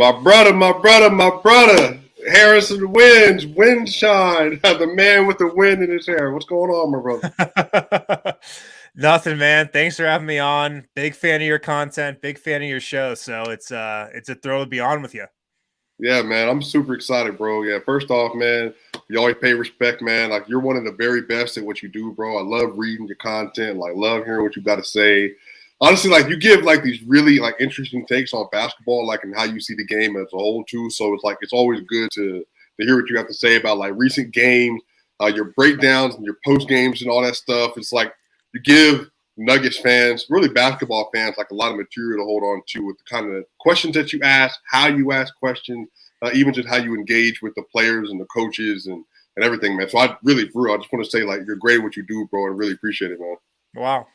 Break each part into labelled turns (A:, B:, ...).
A: My brother. Harrison wins, windshine. The man with the wind in his hair. What's going on, my brother?
B: Nothing, man. Thanks for having me on. Big fan of your content, big fan of your show. So it's a thrill to be on with you.
A: Yeah, man. I'm super excited, bro. Yeah, first off, man, you always pay respect, man. Like, you're one of the very best at what you do, bro. I love reading your content. Like, love hearing what you got to say. Honestly, like, you give like these really like interesting takes on basketball, like, and how you see the game as a whole too. So it's like it's always good to hear what you have to say about like recent games, your breakdowns and your post games and all that stuff. It's like you give Nuggets fans, really basketball fans, like a lot of material to hold on to with the kind of questions that you ask, how you ask questions, even just how you engage with the players and the coaches and everything, man. So I just want to say, like, you're great at what you do, bro, and really appreciate it, man.
B: Wow.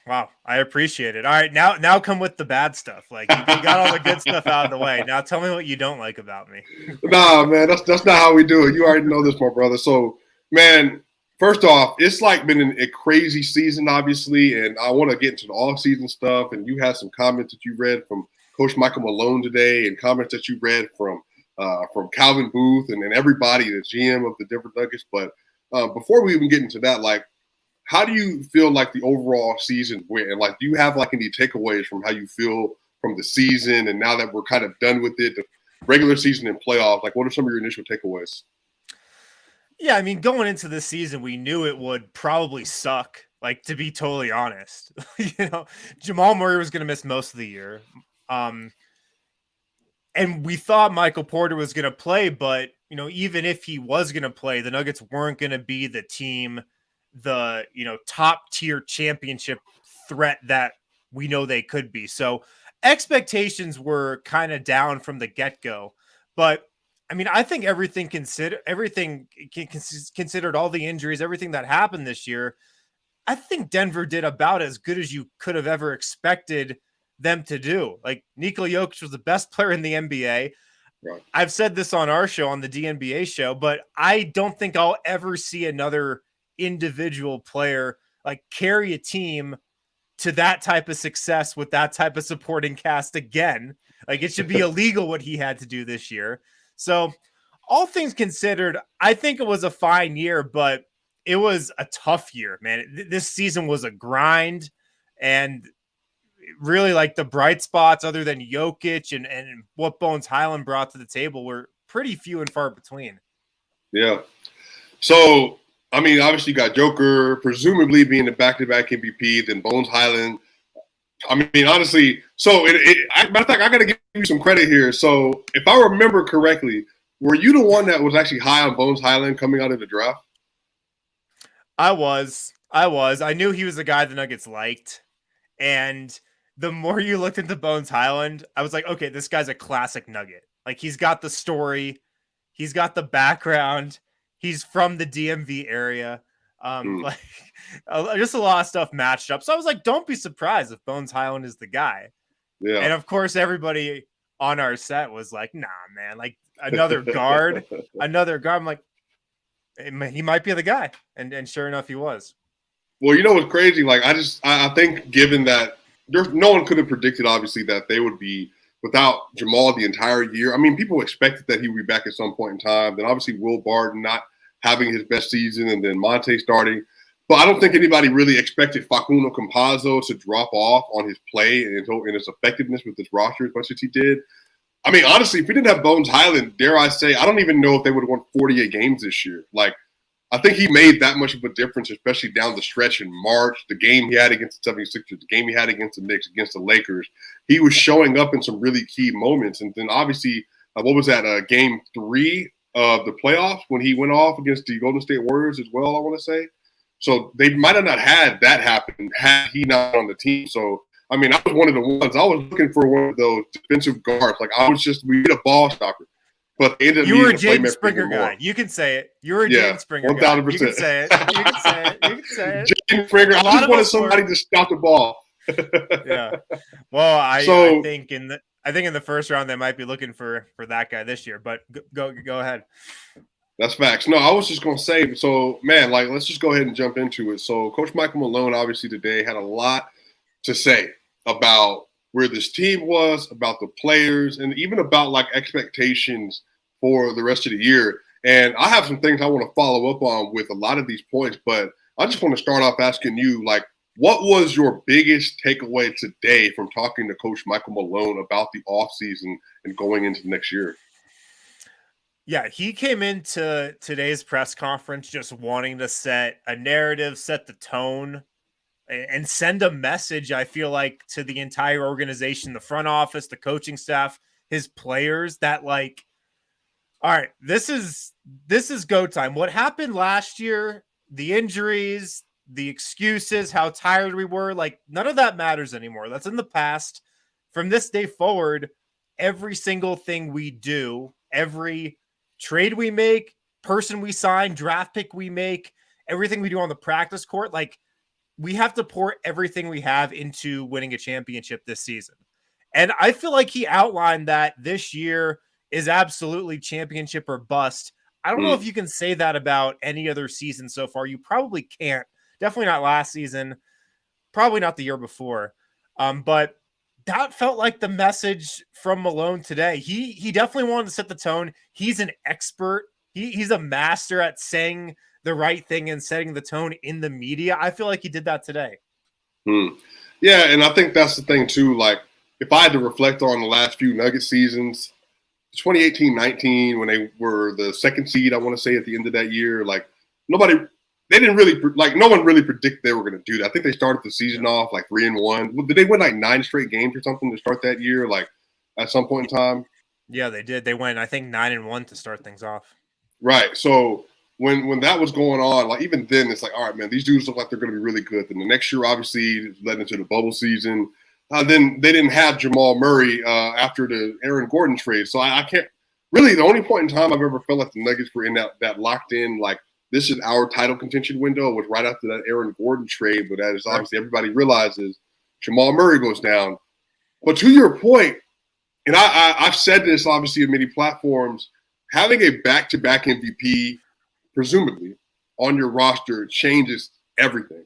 B: I appreciate it. All right, now come with the bad stuff. Like, you got all the good stuff out of the way. Now tell me what you don't like about me.
A: Nah, man, that's not how we do it. You already know this, my brother. So, man, first off, it's like been a crazy season, obviously, and I want to get into the off-season stuff. And you had some comments that you read from Coach Michael Malone today, and comments that you read from Calvin Booth and everybody, the GM of the Denver Nuggets. But before we even get into that, like, how do you feel like the overall season went? And like, do you have like any takeaways from how you feel from the season? And now that we're kind of done with it, the regular season and playoffs, like, what are some of your initial takeaways?
B: Yeah, I mean, going into this season, we knew it would probably suck. Like, to be totally honest, Jamal Murray was going to miss most of the year. And we thought Michael Porter was going to play, but, even if he was going to play, the Nuggets weren't going to be the team, the top tier championship threat that we know they could be. So expectations were kind of down from the get-go. But I mean, I think everything considered, all the injuries, everything that happened this year, I think Denver did about as good as you could have ever expected them to do. Like, Nikola Jokic was the best player in the NBA.
A: Right.
B: I've said this on our show, on the DNBA show, but I don't think I'll ever see another individual player like carry a team to that type of success with that type of supporting cast again. Like, it should be illegal what he had to do this year. So all things considered, I think it was a fine year, but it was a tough year, man. This season was a grind, and really, like, the bright spots other than Jokic and what Bones Highland brought to the table were pretty few and far between.
A: Yeah. So, I mean, obviously you got Joker, presumably being the back-to-back MVP, then Bones Highland. I mean, honestly, so matter of fact, I got to give you some credit here. So, if I remember correctly, were you the one that was actually high on Bones Highland coming out of the draft?
B: I was. I knew he was the guy the Nuggets liked. And the more you looked into Bones Highland, I was like, okay, this guy's a classic Nugget. Like, he's got the story. He's got the background. He's from the DMV area. Like, just a lot of stuff matched up. So I was like, don't be surprised if Bones Highland is the guy.
A: Yeah.
B: And of course, everybody on our set was like, nah, man, like, another guard. I'm like, he might be the guy. And sure enough, he was.
A: Well, you know what's crazy? Like, I think given that no one could have predicted, obviously, that they would be without Jamal the entire year. I mean, people expected that he would be back at some point in time. Then obviously Will Barton not having his best season, and then Monte starting. But I don't think anybody really expected Facundo Campazzo to drop off on his play and his effectiveness with this roster as much as he did. I mean, honestly, if we didn't have Bones Highland, dare I say, I don't even know if they would have won 48 games this year. Like, I think he made that much of a difference, especially down the stretch in March, the game he had against the 76ers, the game he had against the Knicks, against the Lakers. He was showing up in some really key moments. And then obviously, what was that, game 3 of the playoffs when he went off against the Golden State Warriors as well, I want to say. So they might have not had that happen had he not on the team. So, I mean, I was one of the ones. I was looking for one of those defensive guards. Like, we need a ball stopper. But they ended up
B: you were a Jaden Springer guy. You can say it. You were a Jaden Springer
A: 1,000%.
B: guy. You can say it. You can say it. You can say it.
A: Jaden Springer. I just wanted somebody to stop the ball.
B: Yeah. Well, I think in the first round they might be looking for that guy this year. But go ahead.
A: That's facts. No, I was just gonna say. So, man, like, let's just go ahead and jump into it. So, Coach Michael Malone obviously today had a lot to say about where this team was, about the players, and even about like expectations for the rest of the year. And I have some things I want to follow up on with a lot of these points, but I just want to start off asking you, like, what was your biggest takeaway today from talking to Coach Michael Malone about the offseason and going into next year?
B: Yeah, he came into today's press conference just wanting to set a narrative, set the tone, and send a message, I feel like, to the entire organization, the front office, the coaching staff, his players, that like, all right, this is go time. What happened last year, the injuries, the excuses, how tired we were, like none of that matters anymore. That's in the past. From this day forward, every single thing we do, every trade we make, person we sign, draft pick we make, everything we do on the practice court, like we have to pour everything we have into winning a championship this season. And I feel like he outlined that this year is absolutely championship or bust. I don't know if you can say that about any other season so far. You probably can't. Definitely not last season. Probably not the year before. But that felt like the message from Malone today. He definitely wanted to set the tone. He's an expert. He's a master at saying the right thing and setting the tone in the media. I feel like he did that today.
A: Yeah, and I think that's the thing too. Like, if I had to reflect on the last few Nugget seasons, 2018-19, when they were the second seed, I want to say at the end of that year, like no one really predicted they were going to do that. I think they started the season off like 3-1. Did they win like 9 straight games or something to start that year? Like at some point in time.
B: Yeah, they did. They went, I think, 9-1 to start things off.
A: Right. So when that was going on, like even then, it's like, all right, man, these dudes look like they're going to be really good. Then the next year, obviously, led into the bubble season. Then they didn't have Jamal Murray after the Aaron Gordon trade. So I can't really, the only point in time I've ever felt like the Nuggets were in that locked in, like this is our title contention window, was right after that Aaron Gordon trade. But as obviously everybody realizes, Jamal Murray goes down. But to your point, and I've said this obviously in many platforms, having a back-to-back MVP, presumably, on your roster changes everything.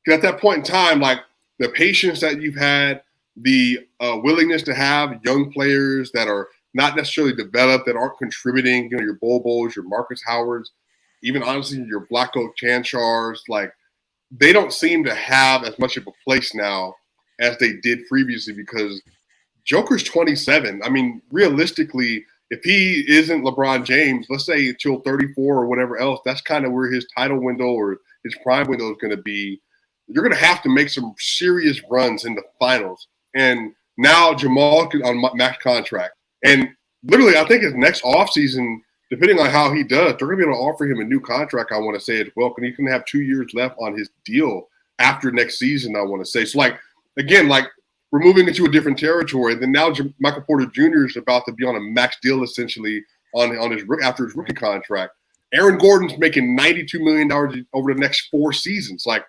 A: Because at that point in time, like, the patience that you've had, the willingness to have young players that are not necessarily developed, that aren't contributing, your Bobos, your Marcus Howards, even honestly your Blacko Chanchars, like they don't seem to have as much of a place now as they did previously because Joker's 27. I mean, realistically, if he isn't LeBron James, let's say until 34 or whatever else, that's kind of where his title window or his prime window is going to be. You're going to have to make some serious runs in the finals. And now Jamal on max contract. And literally, I think his next offseason, depending on how he does, they're going to be able to offer him a new contract, I want to say, as well. And he's going to have 2 years left on his deal after next season, I want to say. So, like, again, like, we're moving into a different territory. Then now Michael Porter Jr. is about to be on a max deal, essentially, on his after his rookie contract. Aaron Gordon's making $92 million over the next 4 seasons. Like,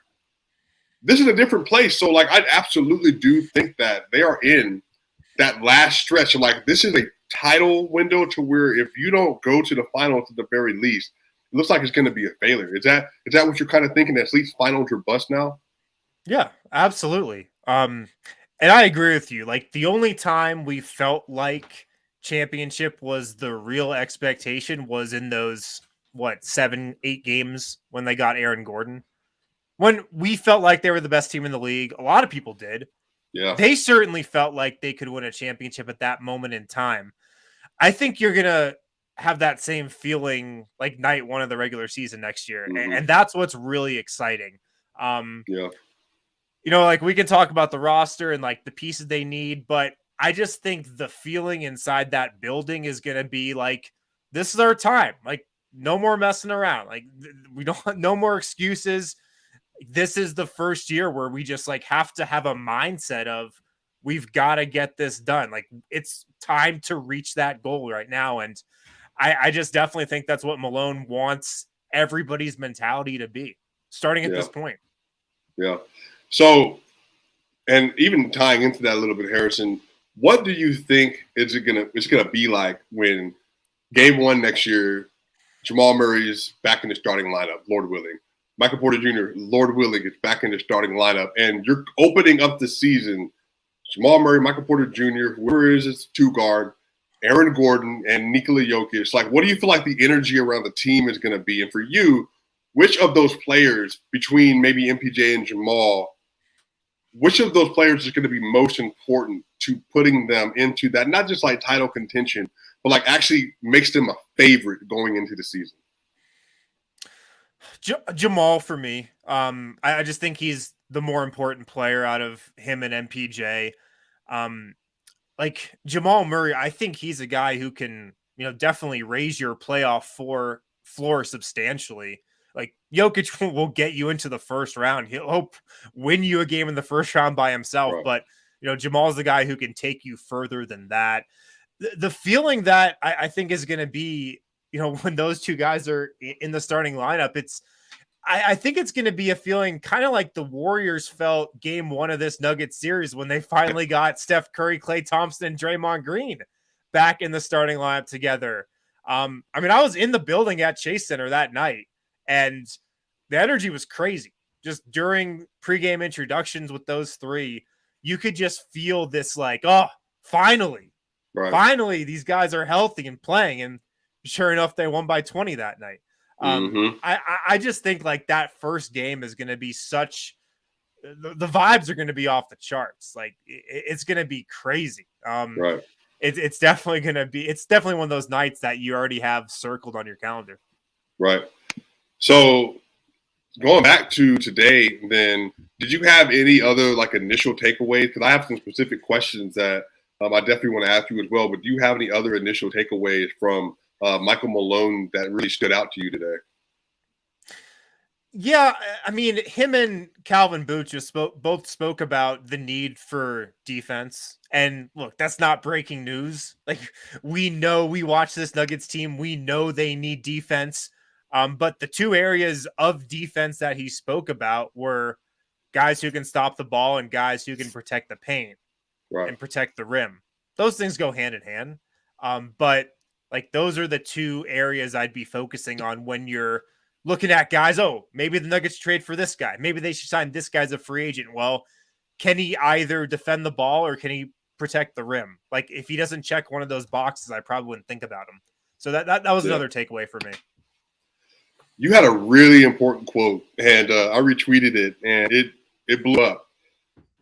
A: this is a different place. So, like, I absolutely do think that they are in that last stretch. And, like, this is a title window to where if you don't go to the finals at the very least, it looks like it's going to be a failure. Is that what you're kind of thinking? At least finals or bust now?
B: Yeah, absolutely. And I agree with you. Like, the only time we felt like championship was the real expectation was in those, 7-8 games when they got Aaron Gordon. When we felt like they were the best team in the league, a lot of people did.
A: Yeah.
B: They certainly felt like they could win a championship at that moment in time. I think you're going to have that same feeling like night one of the regular season next year.
A: Mm-hmm.
B: And that's what's really exciting.
A: Yeah.
B: Like, we can talk about the roster and like the pieces they need, but I just think the feeling inside that building is going to be like, this is our time. Like, no more messing around. Like, we don't, no more excuses. This is the first year where we just like have to have a mindset of we've got to get this done. Like, it's time to reach that goal right now. And I just definitely think that's what Malone wants everybody's mentality to be starting at this point.
A: Yeah. So, and even tying into that a little bit, Harrison, what do you think it's gonna be like when game 1 next year, Jamal Murray is back in the starting lineup, Lord willing. Michael Porter Jr., Lord willing, is back in the starting lineup, and you're opening up the season Jamal Murray, Michael Porter Jr., whoever is his two guard, Aaron Gordon, and Nikola Jokic. Like, what do you feel like the energy around the team is going to be? And for you, which of those players between maybe MPJ and Jamal, which of those players is going to be most important to putting them into that, not just like title contention, but like actually makes them a favorite going into the season?
B: Jamal for me. I just think he's the more important player out of him and MPJ. Like Jamal Murray, I think he's a guy who can, definitely raise your playoff floor substantially. Like Jokic will get you into the first round. He'll win you a game in the first round by himself. Right. But, Jamal's the guy who can take you further than that. The feeling that I think is going to be, when those two guys are in the starting lineup, I think it's going to be a feeling kind of like the Warriors felt game one of this Nuggets series when they finally got Steph Curry, Klay Thompson, and Draymond Green back in the starting lineup together. I was in the building at Chase Center that night, and the energy was crazy. Just during pregame introductions with those three, you could just feel this like, oh, finally, finally, these guys are healthy and playing. And sure enough, they won by 20 that night. I just think like that first game is going to be such the vibes are going to be off the charts. Like it's going to be crazy. It's definitely going to be, it's definitely one of those nights that you already have circled on your calendar.
A: Right. So going back to today, then did you have any other like initial takeaways? Because I have some specific questions that I definitely want to ask you as well, but do you have any other initial takeaways from Michael Malone that really stood out to you today?
B: Yeah, him and Calvin Booth just both spoke about the need for defense. And look, that's not breaking news. Like we know, we watch this Nuggets team. We know they need defense. But the two areas of defense that he spoke about were guys who can stop the ball and guys who can protect the paint and protect the rim. Those things go hand in hand. But like those are the two areas I'd be focusing on when you're looking at guys. Oh, maybe the Nuggets trade for this guy. Maybe they should sign this guy as a free agent. Well, can he either defend the ball or can he protect the rim? Like if he doesn't check one of those boxes, I probably wouldn't think about him. So that was another takeaway for me.
A: You had a really important quote, and I retweeted it, and it blew up.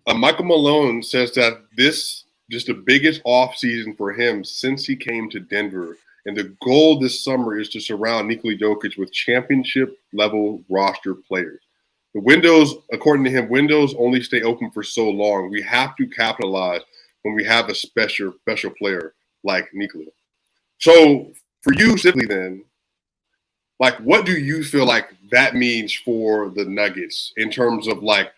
A: Michael Malone says that this is the biggest offseason for him since he came to Denver. And the goal this summer is to surround Nikola Jokic with championship-level roster players. The windows, according to him, windows only stay open for so long. We have to capitalize when we have a special player like Nikola. So for you specifically then, like, what do you feel like that means for the Nuggets in terms of like,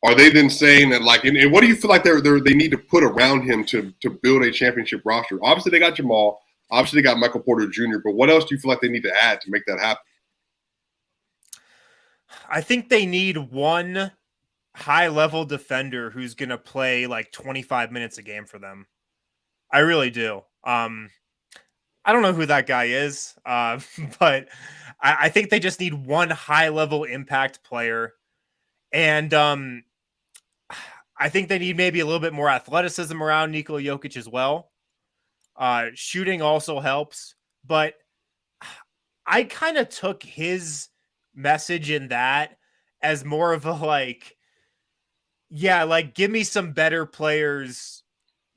A: are they then saying that like, and what do you feel like they need to put around him to build a championship roster? Obviously, they got Jamal. Obviously, they got Michael Porter Jr. But what else do you feel like they need to add to make that happen?
B: I think they need one high-level defender who's going to play like 25 minutes a game for them. I really do. I don't know who that guy is, but I think they just need one high-level impact player. And I think they need maybe a little bit more athleticism around Nikola Jokic as well. Shooting also helps, but I kind of took his message in that as more of a like, yeah, like give me some better players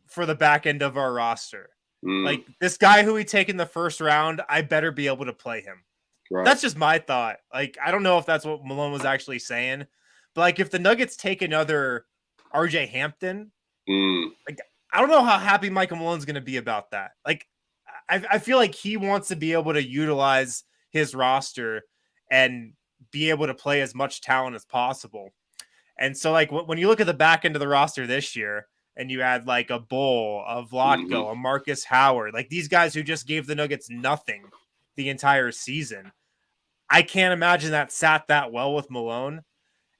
B: for the back end of our roster. Like this guy who we take in the first round, I better be able to play him. Right. That's just my thought. Like, I don't know if that's what Malone was actually saying, but like if the Nuggets take another RJ Hampton, like I don't know how happy Michael Malone's going to be about that. Like, I feel like he wants to be able to utilize his roster and be able to play as much talent as possible. And so, like, when you look at the back end of the roster this year, and you add like a Bull, a Vlatko, a Marcus Howard, like these guys who just gave the Nuggets nothing the entire season, I can't imagine that sat that well with Malone.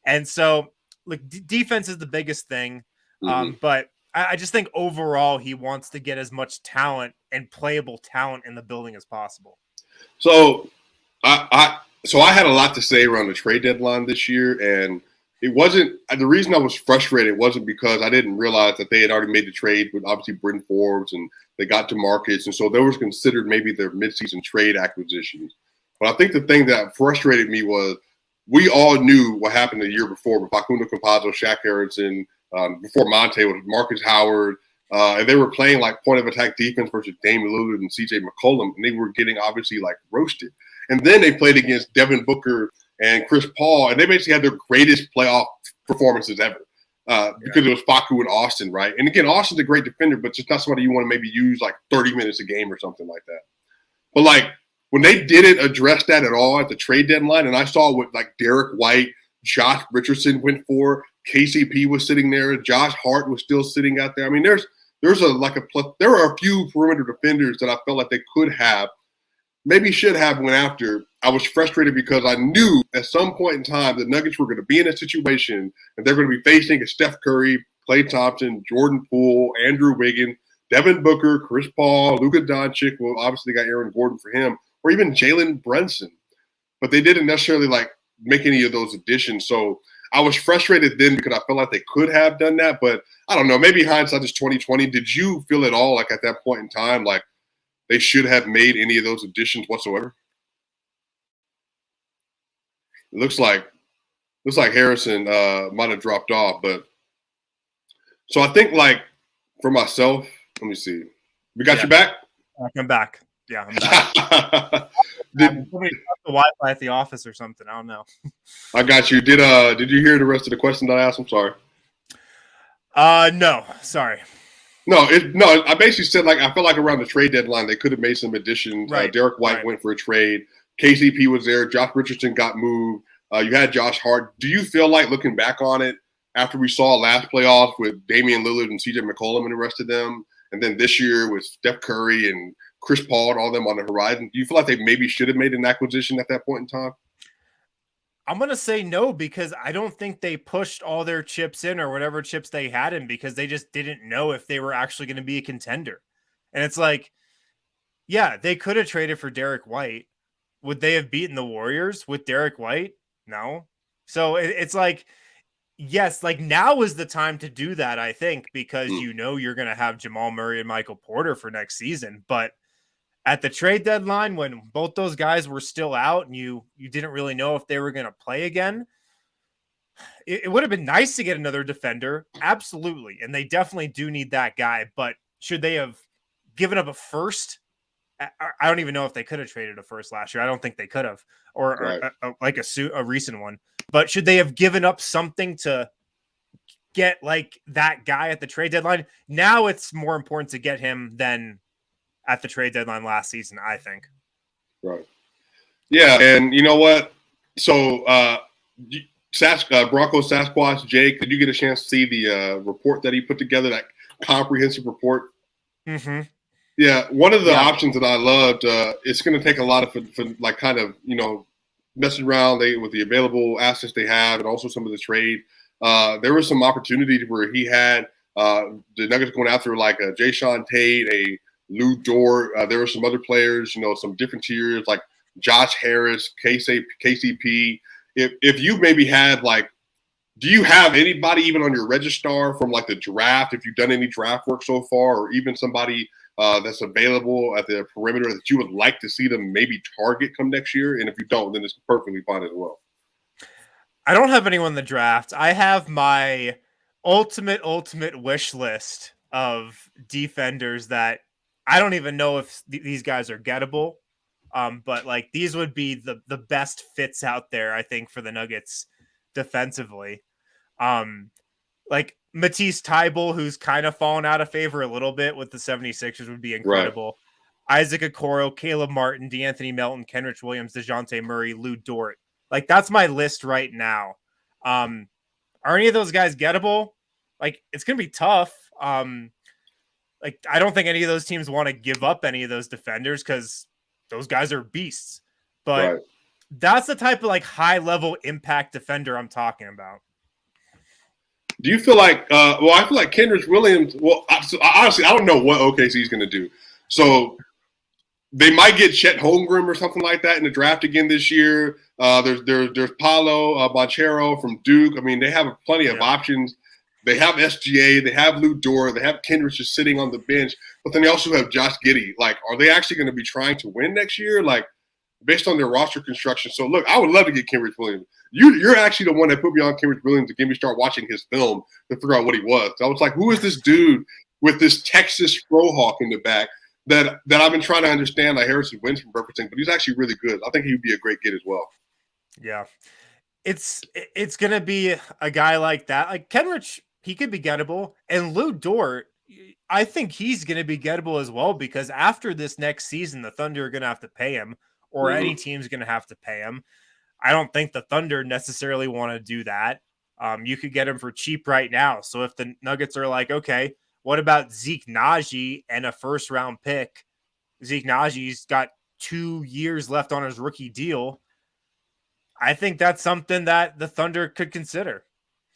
B: And so, like, defense is the biggest thing, but I just think overall he wants to get as much talent and playable talent in the building as possible.
A: So I had a lot to say around the trade deadline this year, and it wasn't the reason I was frustrated wasn't because I didn't realize that they had already made the trade with obviously Bryn Forbes and they got to Marcus, and so those was considered maybe their midseason trade acquisitions. But I think the thing that frustrated me was we all knew what happened the year before with Facundo Campazzo, Shaq Harrison, before Monte was Marcus Howard, and they were playing like point of attack defense versus Damian Lillard and CJ McCollum, and they were getting obviously like roasted. And then they played against Devin Booker and Chris Paul, and they basically had their greatest playoff performances ever because it was Facu and Austin, right? And again, Austin's a great defender, but just not somebody you want to maybe use like 30 minutes a game or something like that. But like when they didn't address that at all at the trade deadline, and I saw what like Derek White, Josh Richardson went for, KCP was sitting there, Josh Hart was still sitting out there. I mean, there are a few perimeter defenders that I felt like they could have, maybe should have went after. I was frustrated because I knew at some point in time the Nuggets were going to be in a situation and they're going to be facing a Steph Curry, Klay Thompson, Jordan Poole, Andrew Wiggins, Devin Booker, Chris Paul, Luka Doncic. Well, obviously they got Aaron Gordon for him, or even Jalen Brunson. But they didn't necessarily like make any of those additions. So I was frustrated then because I felt like they could have done that. But I don't know, maybe hindsight is 2020. Did you feel at all like at that point in time like they should have made any of those additions whatsoever? It looks like Harrison might have dropped off, but so I think like for myself, let me see. We got you back?
B: I'm back. Yeah, I'm back. Did the Wi-Fi at the office or something? I don't know.
A: I got you. Did you hear the rest of the question that I asked? I'm sorry.
B: No, sorry.
A: No, I basically said like I felt like around the trade deadline they could have made some additions.
B: Right.
A: Derek White went for a trade. KCP was there. Josh Richardson got moved. You had Josh Hart. Do you feel like looking back on it after we saw last playoffs with Damian Lillard and CJ McCollum and the rest of them, and then this year with Steph Curry and Chris Paul and all them on the horizon, do you feel like they maybe should have made an acquisition at that point in time?
B: I'm going to say no, because I don't think they pushed all their chips in or whatever chips they had in because they just didn't know if they were actually going to be a contender. And it's like, yeah, they could have traded for Derek White. Would they have beaten the Warriors with Derek White? No. So it's like, yes, like now is the time to do that, I think, because you know you're going to have Jamal Murray and Michael Porter for next season. But at the trade deadline, when both those guys were still out and you didn't really know if they were going to play again, it would have been nice to get another defender. Absolutely. And they definitely do need that guy. But should they have given up a first? I don't even know if they could have traded a first last year. I don't think they could have, or like a recent one. But should they have given up something to get like that guy at the trade deadline? Now it's more important to get him than at the trade deadline last season, I think.
A: Right. Yeah, and you know what? So Bronco Sasquatch, Jake, did you get a chance to see the report that he put together, that comprehensive report?
B: Mm-hmm.
A: Yeah, one of the options that I loved, it's going to take a lot of like kind of, messing around with the available assets they have and also some of the trade. There was some opportunity where he had the Nuggets going after like a Jayshawn Tate, a Lou Dort. There were some other players, some different tiers like Josh Harris, KCP. If you maybe had like, do you have anybody even on your registrar from like the draft, if you've done any draft work so far, or even somebody that's available at the perimeter that you would like to see them maybe target come next year? And if you don't, then it's perfectly fine as well.
B: I don't have anyone in the draft. I have my ultimate wish list of defenders that I don't even know if these guys are gettable. But like these would be the best fits out there, I think, for the Nuggets defensively. Like Matisse Thybulle, who's kind of fallen out of favor a little bit with the 76ers, would be incredible. Right. Isaac Okoro, Caleb Martin, DeAnthony Melton, Kenrich Williams, DeJounte Murray, Lou Dort. Like that's my list right now. Are any of those guys gettable? Like it's gonna be tough. Like I don't think any of those teams want to give up any of those defenders because those guys are beasts. But that's the type of like high level impact defender I'm talking about.
A: Do you feel like, I feel like Kenrich Williams, honestly, I don't know what OKC is going to do. So They might get Chet Holmgren or something like that in the draft again this year. There's Paolo Banchero from Duke. I mean, they have plenty of options. They have SGA. They have Lou Dort. They have Kendrick just sitting on the bench. But then they also have Josh Giddey. Like, are they actually going to be trying to win next year? Like, based on their roster construction. So, look, I would love to get Kenrich Williams. You're actually the one that put me on Kenrich Williams to get me start watching his film to figure out what he was. I was like, who is this dude with this Texas Frohawk in the back that I've been trying to understand, like Harrison Wentz from referencing, but he's actually really good. I think he would be a great get as well.
B: Yeah. It's going to be a guy like that. Like Kenrich, he could be gettable. And Lou Dort, I think he's going to be gettable as well, because after this next season, the Thunder are going to have to pay him, or any team's going to have to pay him. I don't think the Thunder necessarily want to do that. You could get him for cheap right now. So if the Nuggets are like, okay, what about Zeke Naji and a first-round pick? Zeke Naji's got 2 years left on his rookie deal. I think that's something that the Thunder could consider.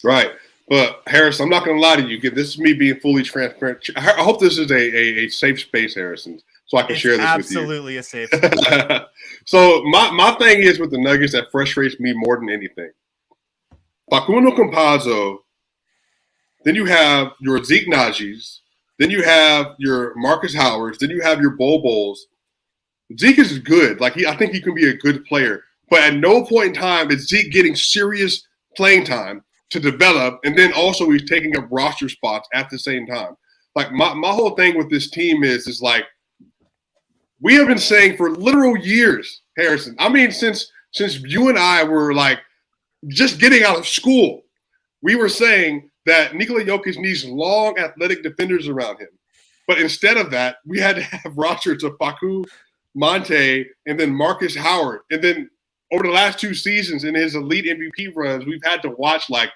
A: Right. But, Harris, I'm not going to lie to you. This is me being fully transparent. I hope this is a safe space, Harrison, so I can share this with you.
B: Absolutely a safe space.
A: So my thing is with the Nuggets that frustrates me more than anything. Facundo Campazzo, then you have your Zeke Najis, then you have your Marcus Howards, then you have your Bol. Zeke is good. Like I think he can be a good player. But at no point in time is Zeke getting serious playing time to develop, and then also he's taking up roster spots at the same time. Like my whole thing with this team is like we have been saying for literal years, Harrison. I mean, since you and I were like just getting out of school, we were saying that Nikola Jokic needs long, athletic defenders around him. But instead of that, we had to have rosters of Facu, Monte, and then Marcus Howard. And then over the last 2 seasons in his elite MVP runs, we've had to watch like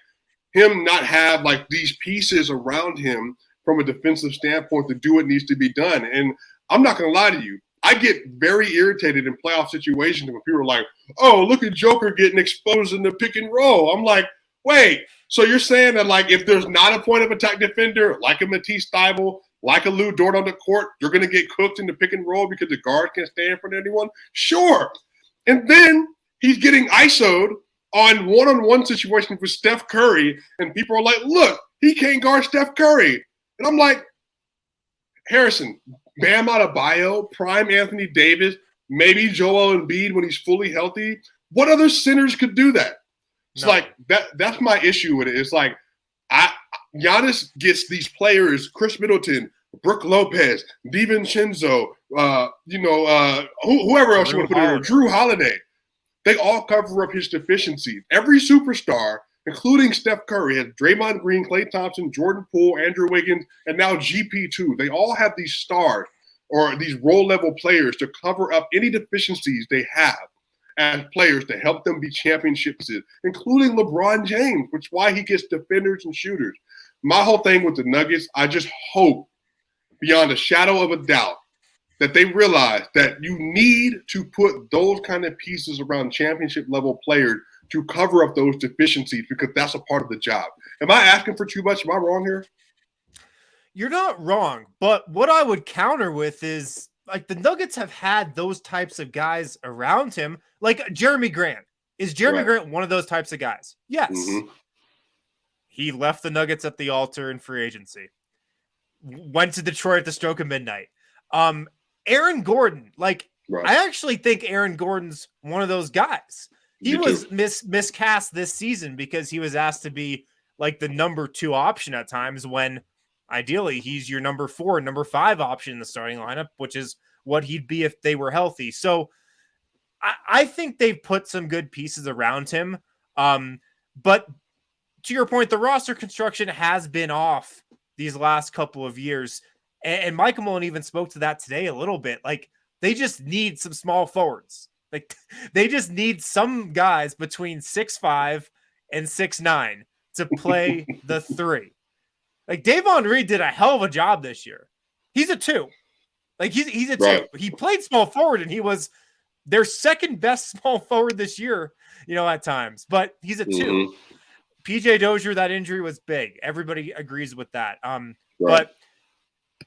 A: him not have like these pieces around him from a defensive standpoint to do what needs to be done. And I'm not going to lie to you. I get very irritated in playoff situations when people are like, oh, look at Joker getting exposed in the pick and roll. I'm like, wait, so you're saying that like if there's not a point of attack defender like a Matisse Thybulle, like a Lou Dort on the court, you're going to get cooked in the pick and roll because the guard can't stand in front of anyone? Sure. And then he's getting ISO'd on one-on-one situations with Steph Curry, and people are like, look, he can't guard Steph Curry. And I'm like, Harrison, Bam Adebayo, prime Anthony Davis, maybe Joel Embiid when he's fully healthy. What other centers could do that? It's like that's my issue with it. It's like Giannis gets these players, Chris Middleton, Brook Lopez, DiVincenzo, whoever else you want to put in there, Drew Holiday. They all cover up his deficiencies. Every superstar, including Steph Curry, has Draymond Green, Klay Thompson, Jordan Poole, Andrew Wiggins, and now GP2. They all have these stars or these role-level players to cover up any deficiencies they have as players to help them be championships, including LeBron James, which is why he gets defenders and shooters. My whole thing with the Nuggets, I just hope beyond a shadow of a doubt that they realize that you need to put those kind of pieces around championship-level players to cover up those deficiencies because that's a part of the job. Am I asking for too much? Am I wrong here?
B: You're not wrong, but what I would counter with is like the Nuggets have had those types of guys around him, like Jeremy Grant. Is Jeremy Grant one of those types of guys? Yes. Mm-hmm. He left the Nuggets at the altar in free agency. Went to Detroit at the stroke of midnight. Aaron Gordon, I actually think Aaron Gordon's one of those guys. He was miscast this season because he was asked to be like the number 2 option at times when ideally he's your number 4, number 5 option in the starting lineup, which is what he'd be if they were healthy. So I think they've put some good pieces around him. But to your point, the roster construction has been off these last couple of years. And Michael Malone even spoke to that today a little bit. Like, they just need some small forwards. Like, they just need some guys between 6'5" and 6'9" to play the 3. Like, Davon Reed did a hell of a job this year. He's a 2. Like, he's a 2. Right. He played small forward, and he was their second best small forward this year, at times. But he's a 2. Mm-hmm. PJ Dozier, that injury was big. Everybody agrees with that. But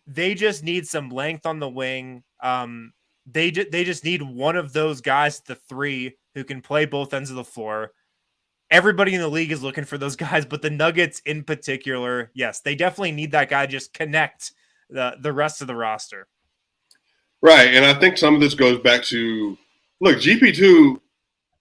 B: they just need some length on the wing. they just need one of those guys, the three, who can play both ends of the floor. Everybody in the league is looking for those guys, but the Nuggets in particular, yes, they definitely need that guy to just connect the rest of the roster.
A: Right, and I think some of this goes back to, look, GP2,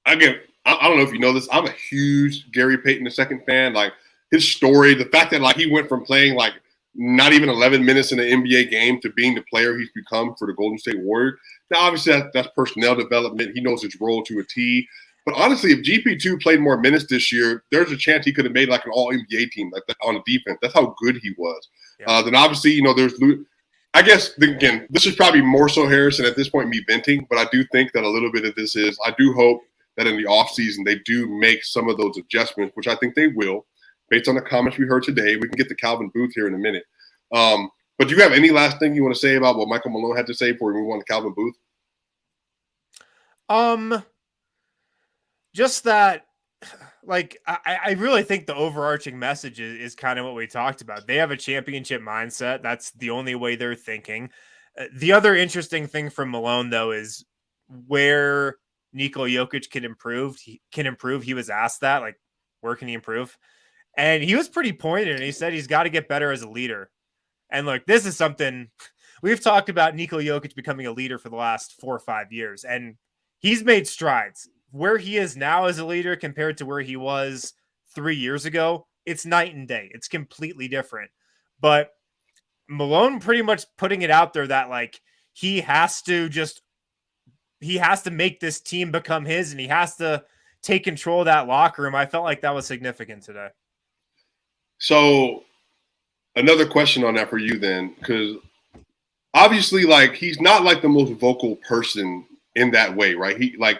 A: again, I don't know if you know this, I'm a huge Gary Payton II fan. Like, his story, the fact that, like, he went from playing, like, not even 11 minutes in an NBA game to being the player he's become for the Golden State Warriors. Now, obviously, that's personnel development. He knows his role to a T. But honestly, if GP2 played more minutes this year, there's a chance he could have made, like, an all-NBA team like that on the defense. That's how good he was. Yeah. Then, obviously, you know, there's – I guess, again, this is probably more so Harrison at this point, me venting, but I do think that a little bit of this is, I do hope that in the offseason they do make some of those adjustments, which I think they will, based on the comments we heard today. We can get to Calvin Booth here in a minute. But do you have any last thing you want to say about what Michael Malone had to say before we move on to Calvin Booth?
B: Just that, like, I really think the overarching message is kind of what we talked about. They have a championship mindset. That's the only way they're thinking. The other interesting thing from Malone, though, is where Nikola Jokic can improve. He was asked that, like, where can he improve? And he was pretty pointed, and he said he's got to get better as a leader. And look, this is something we've talked about, Nikola Jokic becoming a leader for the last 4 or 5 years, and he's made strides. Where he is now as a leader compared to where he was 3 years ago, it's night and day. It's completely different. But Malone pretty much putting it out there that, like, he has to make this team become his, and he has to take control of that locker room. I felt like that was significant today.
A: So another question on that for you then, because obviously, like, he's not like the most vocal person in that way, right? He, like,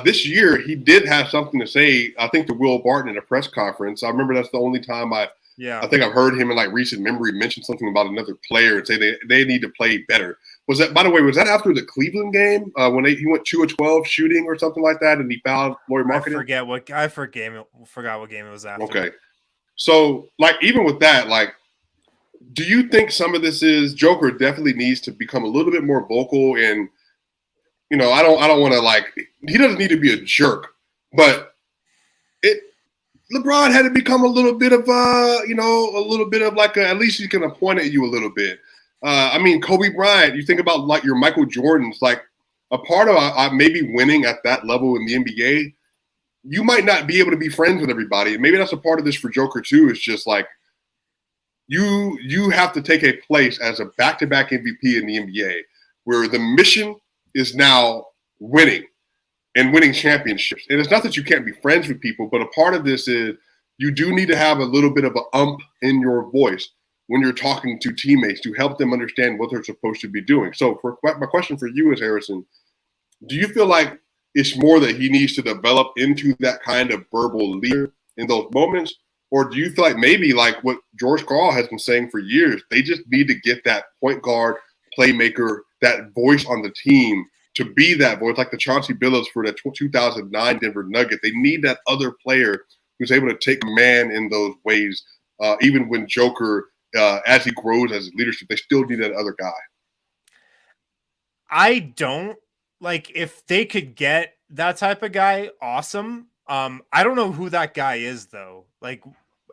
A: this year, he did have something to say, I think, to Will Barton at a press conference. I remember that's the only time I think I've heard him in, like, recent memory mention something about another player and say they need to play better. Was that, by the way, was that after the Cleveland game when he went 2 of 12 shooting or something like that, and he fouled Lauri Markkanen?
B: I forgot what game it was after.
A: Okay. So, like, even with that, like, do you think some of this is Joker definitely needs to become a little bit more vocal? And, you know, I don't want to, like, he doesn't need to be a jerk, but LeBron had to become a little bit of like at least he's going to point at you a little bit. I mean, Kobe Bryant, you think about, like, your Michael Jordans, like, a part of maybe winning at that level in the NBA, you might not be able to be friends with everybody. And maybe that's a part of this for Joker too. It's just like, you have to take a place as a back-to-back MVP in the NBA where the mission is now winning and winning championships. And it's not that you can't be friends with people, but a part of this is you do need to have a little bit of an in your voice when you're talking to teammates to help them understand what they're supposed to be doing. So my question for you is, Harrison, do you feel like it's more that he needs to develop into that kind of verbal leader in those moments? Or do you feel like maybe, like what George Karl has been saying for years, they just need to get that point guard, playmaker, that voice on the team to be that voice, like the Chauncey Billups for the 2009 Denver Nuggets. They need that other player who's able to take command in those ways. Even when Joker, as he grows as leadership, they still need that other guy.
B: I don't, like, if they could get that type of guy, awesome. I don't know who that guy is, though. Like,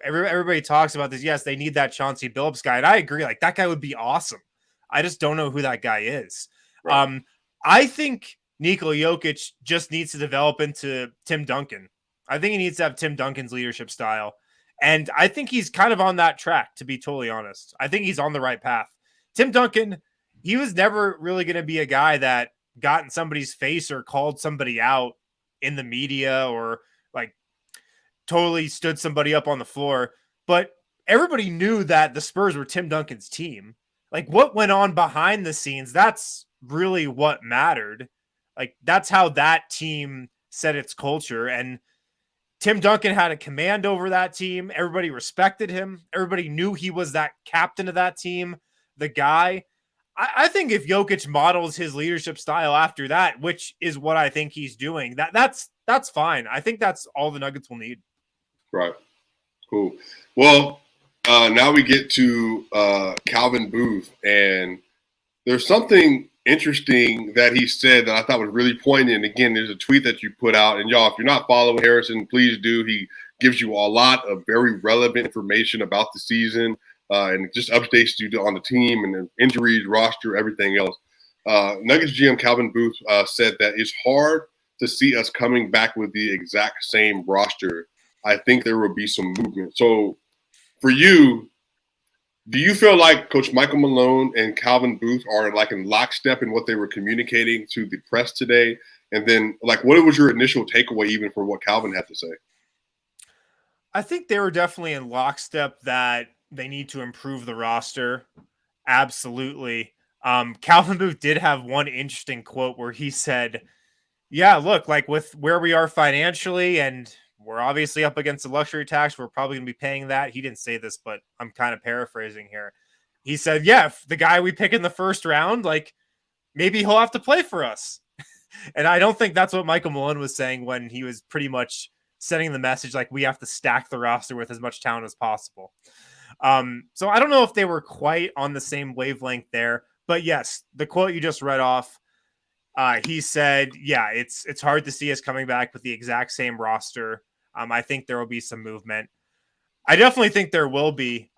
B: everybody talks about this. Yes, they need that Chauncey Billups guy, and I agree. Like, that guy would be awesome. I just don't know who that guy is. Right. I think Nikola Jokic just needs to develop into Tim Duncan. I think he needs to have Tim Duncan's leadership style, and I think he's kind of on that track, to be totally honest. I think he's on the right path. Tim Duncan, he was never really going to be a guy that got in somebody's face or called somebody out in the media or, like, totally stood somebody up on the floor. But everybody knew that the Spurs were Tim Duncan's team. Like, what went on behind the scenes, that's really what mattered. Like, that's how that team set its culture. And Tim Duncan had a command over that team. Everybody respected him. Everybody knew he was that captain of that team, the guy. I think if Jokic models his leadership style after that, which is what I think he's doing, that's fine. I think that's all the Nuggets will need.
A: Right. Cool. Well, now we get to Calvin Booth, and there's something interesting that he said that I thought was really poignant. Again, there's a tweet that you put out, and y'all, if you're not following Harrison, please do. He gives you a lot of very relevant information about the season and just updates you on the team and the injuries, roster, everything else. Nuggets GM Calvin Booth said that it's hard to see us coming back with the exact same roster. I think there will be some movement. So for you, do you feel like Coach Michael Malone and Calvin Booth are like in lockstep in what they were communicating to the press today? And then, like, what was your initial takeaway even from what Calvin had to say?
B: I think they were definitely in lockstep that they need to improve the roster. Absolutely. Calvin Booth did have one interesting quote where he said, yeah, look, like with where we are financially, and we're obviously up against the luxury tax, we're probably going to be paying that. He didn't say this, but I'm kind of paraphrasing here. He said, yeah, if the guy we pick in the first round, like maybe he'll have to play for us. And I don't think that's what Michael Malone was saying when he was pretty much sending the message, like we have to stack the roster with as much talent as possible. So I don't know if they were quite on the same wavelength there, but yes, the quote you just read off, he said, yeah, it's hard to see us coming back with the exact same roster. I think there will be some movement. I definitely think there will be.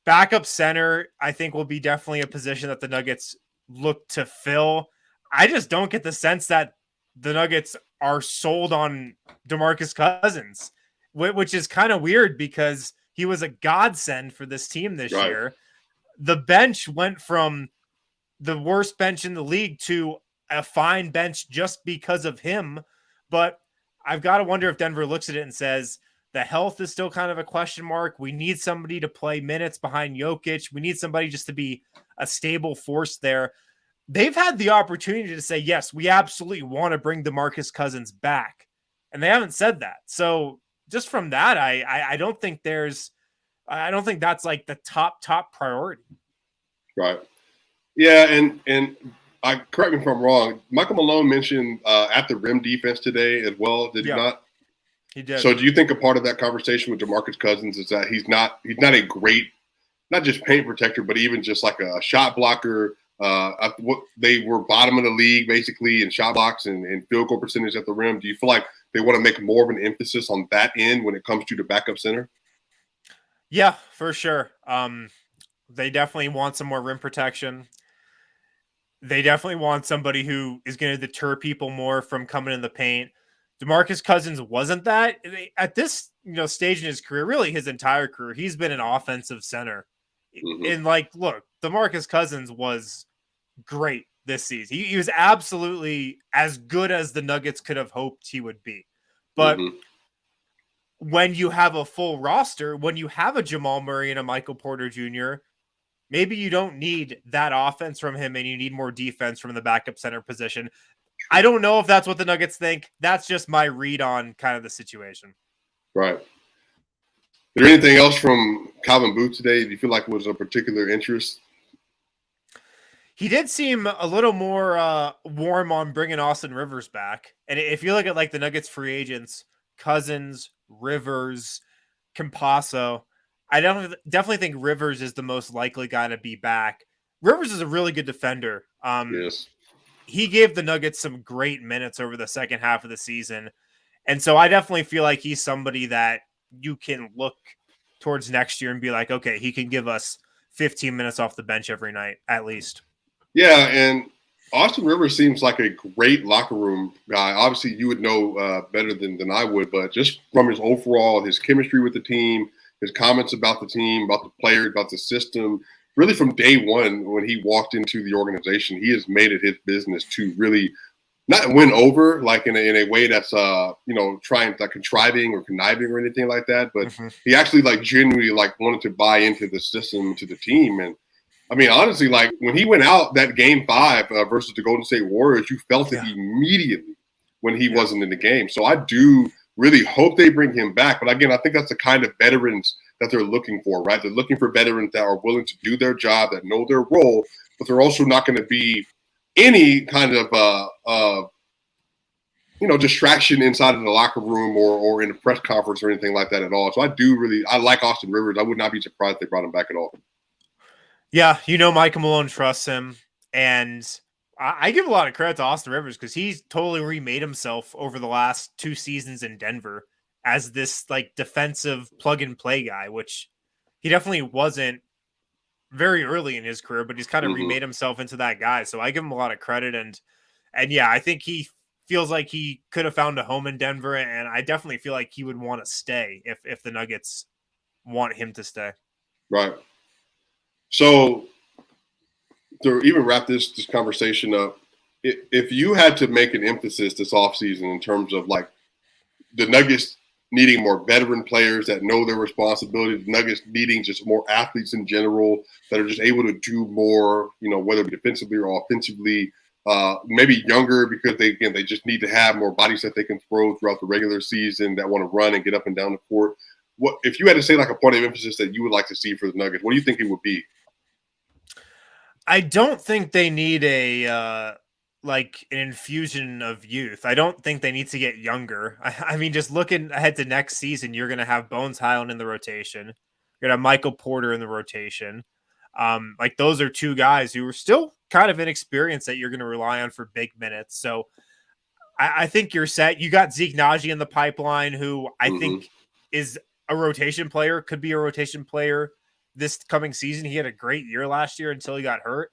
B: Backup center, I think, will be definitely a position that the Nuggets look to fill. I just don't get the sense that the Nuggets are sold on DeMarcus Cousins, which is kind of weird because he was a godsend for this team this year. The bench went from the worst bench in the league to a fine bench just because of him. But I've got to wonder if Denver looks at it and says, the health is still kind of a question mark. We need somebody to play minutes behind Jokic. We need somebody just to be a stable force there. They've had the opportunity to say, yes, we absolutely want to bring DeMarcus Cousins back. And they haven't said that. So just from that, I don't think that's like the top priority.
A: Right. Yeah. And I correct me if I'm wrong. Michael Malone mentioned at the rim defense today as well. Did he not?
B: He did.
A: So do you think a part of that conversation with DeMarcus Cousins is that he's not a great, not just paint protector, but even just like a shot blocker? They were bottom of the league basically in shot blocks and field goal percentage at the rim. Do you feel like they want to make more of an emphasis on that end when it comes to the backup center?
B: Yeah, for sure. They definitely want some more rim protection. They definitely want somebody who is going to deter people more from coming in the paint. DeMarcus Cousins wasn't that at this stage in his career, really his entire career. He's been an offensive center. Mm-hmm. And look, DeMarcus Cousins was great this season. He was absolutely as good as the Nuggets could have hoped he would be. But when you have a full roster, when you have a Jamal Murray and a Michael Porter Jr., maybe you don't need that offense from him and you need more defense from the backup center position. I don't know if that's what the Nuggets think. That's just my read on kind of the situation.
A: Right. Is there anything else from Calvin Booth today do you feel like was of particular interest?
B: He did seem a little more warm on bringing Austin Rivers back. And if you look at like the Nuggets free agents, Cousins, Rivers, Campasso, I definitely think Rivers is the most likely guy to be back. Rivers is a really good defender.
A: Yes.
B: He gave the Nuggets some great minutes over the second half of the season. And so I definitely feel like he's somebody that you can look towards next year and be like, okay, he can give us 15 minutes off the bench every night, at least.
A: Yeah, and Austin Rivers seems like a great locker room guy. Obviously, you would know better than I would, but just from his overall, his chemistry with the team, his comments about the team, about the players, about the system, really from day one when he walked into the organization, he has made it his business to really not win over like in a way that's trying to contriving or conniving or anything like that, but he actually like genuinely like wanted to buy into the system, to the team. And I mean, honestly, like when he went out that game 5 versus the Golden State Warriors, you felt it immediately when he wasn't in the game. So I do really hope they bring him back. But again, I think that's the kind of veterans that they're looking for, right? They're looking for veterans that are willing to do their job, that know their role, but they're also not going to be any kind of distraction inside of the locker room or in a press conference or anything like that at all. So I like Austin Rivers. I would not be surprised if they brought him back at all.
B: Yeah, Michael Malone trusts him. And I give a lot of credit to Austin Rivers because he's totally remade himself over the last 2 seasons in Denver as this like defensive plug and play guy, which he definitely wasn't very early in his career, but he's kind of remade himself into that guy. So I give him a lot of credit. And yeah, I think he feels like he could have found a home in Denver. And I definitely feel like he would want to stay if the Nuggets want him to stay.
A: Right. So to even wrap this conversation up, if you had to make an emphasis this offseason in terms of like the Nuggets needing more veteran players that know their responsibility, the Nuggets needing just more athletes in general that are just able to do more, whether it be defensively or offensively, maybe younger because they just need to have more bodies that they can throw throughout the regular season that want to run and get up and down the court. What if you had to say like a point of emphasis that you would like to see for the Nuggets? What do you think it would be?
B: I don't think they need an infusion of youth. I don't think they need to get younger. I mean, just looking ahead to next season, you're going to have Bones Highland in the rotation. You're going to have Michael Porter in the rotation. Like those are two guys who are still kind of inexperienced that you're going to rely on for big minutes. So I think you're set. You got Zeke Naji in the pipeline, who I think is a rotation player, could be a rotation player this coming season. He had a great year last year until he got hurt.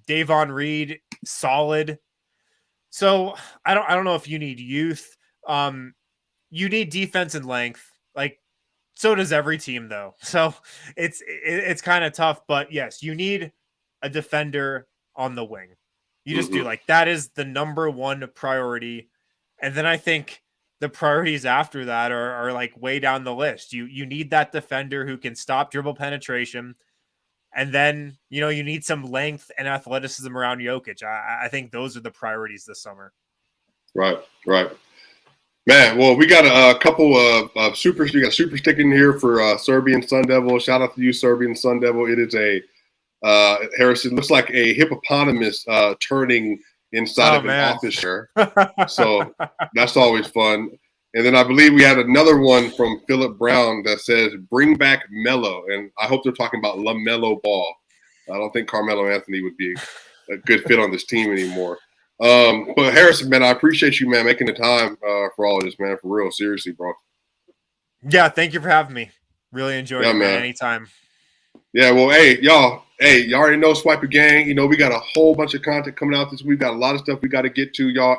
B: Davon Reed, solid. So I don't know if you need youth. You need defense and length. Like, so does every team though. So it's kind of tough, but yes, you need a defender on the wing. You just do. Like, that is the number one priority. And then I think the priorities after that are like way down the list. You need that defender who can stop dribble penetration. And then, you need some length and athleticism around Jokic. I think those are the priorities this summer. Right.
A: Man, well, we got a couple of supers. We got super stick in here for Serbian Sun Devil. Shout out to you, Serbian Sun Devil. It is a Harrison, looks like a hippopotamus turning inside of an office chair. So that's always fun. And then I believe we had another one from Philip Brown that says, bring back Melo. And I hope they're talking about LaMelo Ball. I don't think Carmelo Anthony would be a good fit on this team anymore. But Harrison, man, I appreciate you, man, making the time for all of this, man, for real. Seriously, bro.
B: Yeah, thank you for having me. Really enjoyed it, man. Anytime.
A: Yeah, well, y'all already know Swipin Gang. We got a whole bunch of content coming out this week. We got a lot of stuff we got to get to, y'all.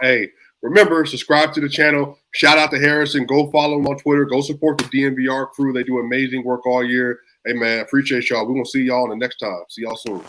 A: Remember, subscribe to the channel. Shout out to Harrison. Go follow him on Twitter. Go support the DNVR crew. They do amazing work all year. Hey, man, appreciate y'all. We're going to see y'all in the next time. See y'all soon.